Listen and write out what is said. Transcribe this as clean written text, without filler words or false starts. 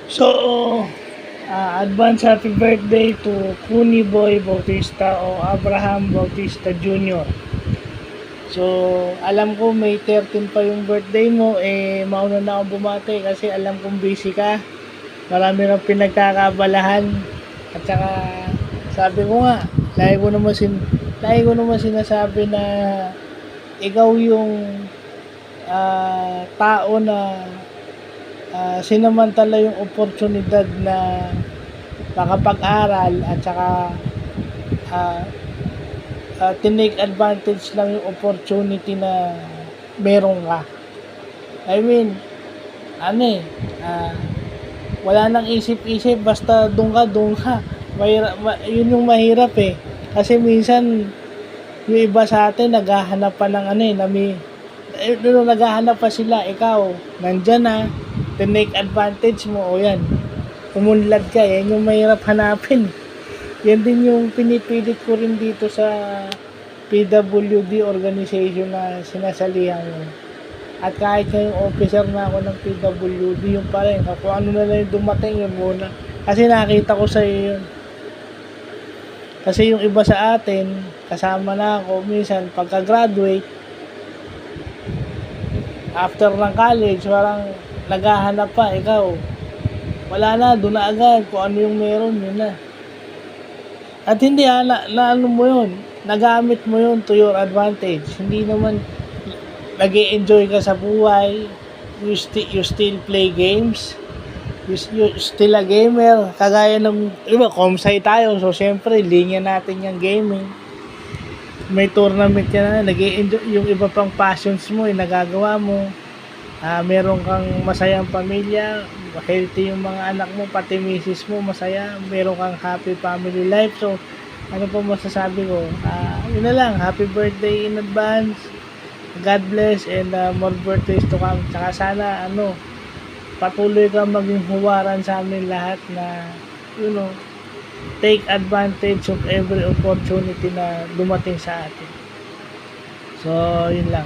So, advance happy birthday to Kuni Boy Bautista o Abraham Bautista Jr. So, alam ko may 13 pa yung birthday mo, mauna na akong bumati kasi alam kong busy ka. Marami nang pinagkakabalahan. At saka, sabi ko nga, lagi ko naman sinasabi na ikaw yung tao na sinamantala yung oportunidad na makapag-aral at saka tinake advantage lang yung opportunity na meron ka. I mean, wala nang isip-isip, basta doon ka. Yun yung mahirap eh. Kasi minsan, yung iba sa atin, naghahanap pa ng naghahanap pa sila, ikaw, nandyan na, tinake advantage mo, o yan, umunlad ka, yan yung mahirap hanapin. Yan din yung pinipilit ko rin dito sa PWD organization na sinasalihan mo. At kahit ngayong officer na ako ng PWD, yung pa rin, kung ano na lang yung dumating, yun muna. Kasi nakita ko sa iyo yun. Kasi yung iba sa atin, kasama na ako, minsan pagka-graduate, after ng college, parang naghahanap pa, ikaw, wala na, doon na agad, kung ano yung meron, yun na. At hindi ano mo yun, nagamit mo yun to your advantage. Hindi naman nag-e-enjoy ka sa buhay, you still play games, you still a gamer, kagaya ng iba, comsci tayo, so syempre linya natin yung gaming, may tournament ka na, nag-e-enjoy, yung iba pang passions mo, nagagawa mo, meron kang masayang pamilya, healthy yung mga anak mo, pati misis mo masaya, meron kang happy family life. So ano pa masasabi ko, yun na lang, happy birthday in advance, God bless, and more birthdays to come. Tsaka sana patuloy kang maging huwaran sa amin lahat na take advantage of every opportunity na dumating sa atin. So yun lang.